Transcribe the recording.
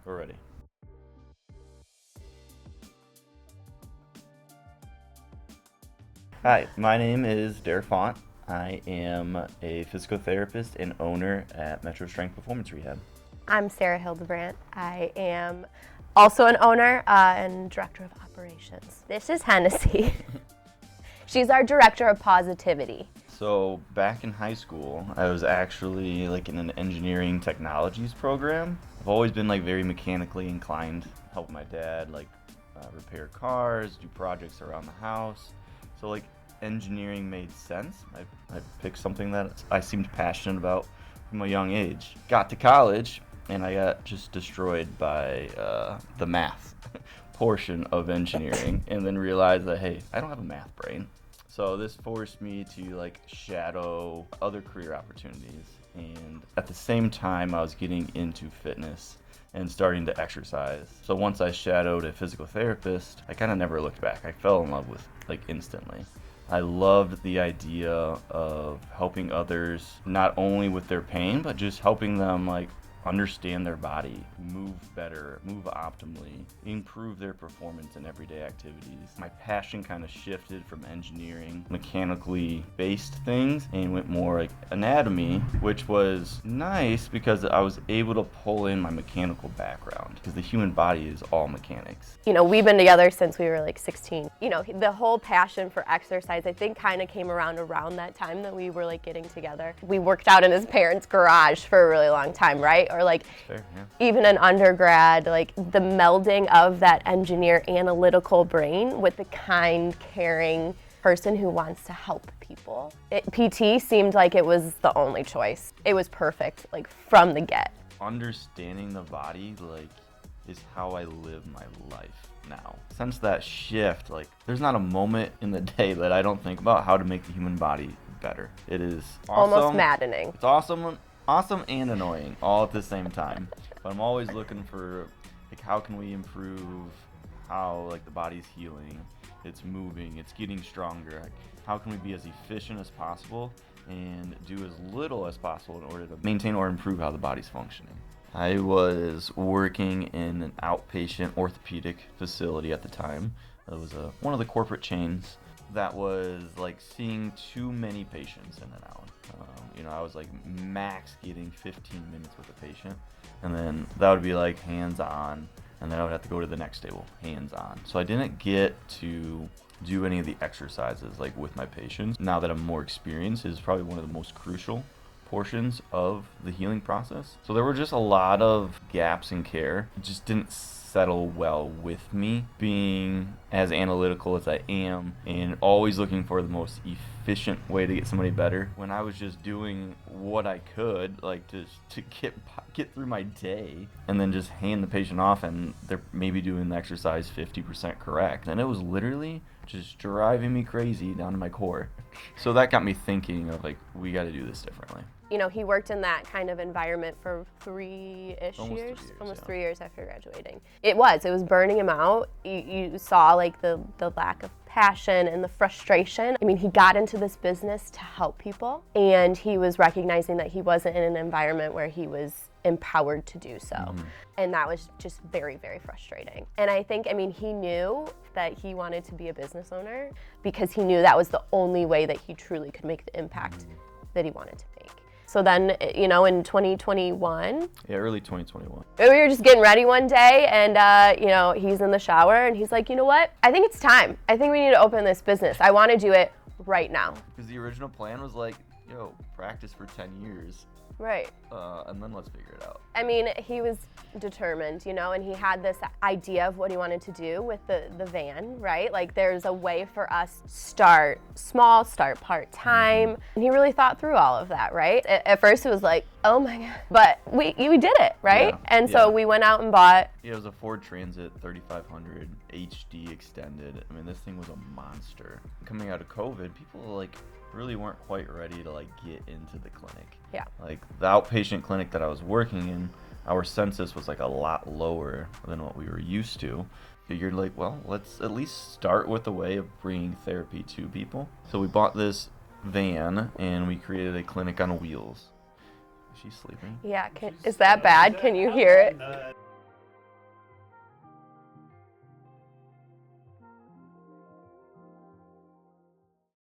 We're ready. Hi, my name is Derrik Faunt. I am a physical therapist and owner at Metro-Strength Performance Rehab. I'm Hildebrandt. I am also an owner and director of operations. This is Hennessy. She's our director of positivity. So back in high school, I was actually like in an engineering technologies program. I've always been like very mechanically inclined, helping my dad repair cars, do projects around the house. So like engineering made sense. I picked something that I seemed passionate about from a young age. Got to college and I got just destroyed by the math portion of engineering, and then realized that, hey, I don't have a math brain. So this forced me to like shadow other career opportunities, and at the same time I was getting into fitness and starting to exercise. So once I shadowed a physical therapist, I kind of never looked back. I fell in love with like instantly. I loved the idea of helping others not only with their pain, but just helping them like understand their body, move better, move optimally, improve their performance in everyday activities. My passion kind of shifted from engineering, mechanically based things, and went more like anatomy, which was nice because I was able to pull in my mechanical background, because the human body is all mechanics. You know, we've been together since we were like 16. You know, the whole passion for exercise, I think, kind of came around that time that we were like getting together. We worked out in his parents' garage for a really long time, right? Or like Fair, yeah. even in undergrad, like the melding of that engineer analytical brain with the kind, caring person who wants to help people. PT seemed like it was the only choice. It was perfect, like from the get. Understanding the body like is how I live my life now. Since that shift, like there's not a moment in the day that I don't think about how to make the human body better. It is awesome. Almost maddening. It's awesome and annoying all at the same time. But I'm always looking for like how can we improve how like the body's healing, it's moving, it's getting stronger. Like, how can we be as efficient as possible and do as little as possible in order to maintain or improve how the body's functioning. I was working in an outpatient orthopedic facility at the time. It was one of the corporate chains that was like seeing too many patients in and out. I was like max getting 15 minutes with a patient, and then that would be like hands-on, and then I would have to go to the next table, hands-on. So I didn't get to do any of the exercises like with my patients. Now that I'm more experienced, is probably one of the most crucial portions of the healing process. So there were just a lot of gaps in care. It just didn't settle well with me, being as analytical as I am and always looking for the most efficient way to get somebody better, when I was just doing what I could like to get through my day and then just hand the patient off and they're maybe doing the exercise 50% correct, and it was literally just driving me crazy down to my core. So that got me thinking of like, we got to do this differently. You know, he worked in that kind of environment for three-ish Almost years, 3 years, almost yeah. 3 years after graduating. It was burning him out. You saw like the lack of passion and the frustration. I mean, he got into this business to help people, and he was recognizing that he wasn't in an environment where he was empowered to do so. Mm-hmm. And that was just very, very frustrating. And I think, he knew that he wanted to be a business owner because he knew that was the only way that he truly could make the impact that he wanted to make. So then, in 2021, Yeah, early 2021. we were just getting ready one day, and he's in the shower and he's like, you know what? I think it's time. I think we need to open this business. I want to do it right now. Because the original plan was like, practice for 10 years. Right. And then let's figure it out. He was determined, and he had this idea of what he wanted to do with the van, right? Like, there's a way for us to start small, start part-time. And he really thought through all of that, right? At first it was like, oh my God. But we did it, right? Yeah, and so we went out and bought. Yeah, it was a Ford Transit 3500 HD extended. This thing was a monster. Coming out of COVID, people really weren't quite ready to get into the clinic. Yeah. Like the outpatient clinic that I was working in, our census was a lot lower than what we were used to. Figured well, let's at least start with a way of bringing therapy to people. So we bought this van and we created a clinic on wheels. Is she sleeping? Yeah, is that bad? Can you hear it?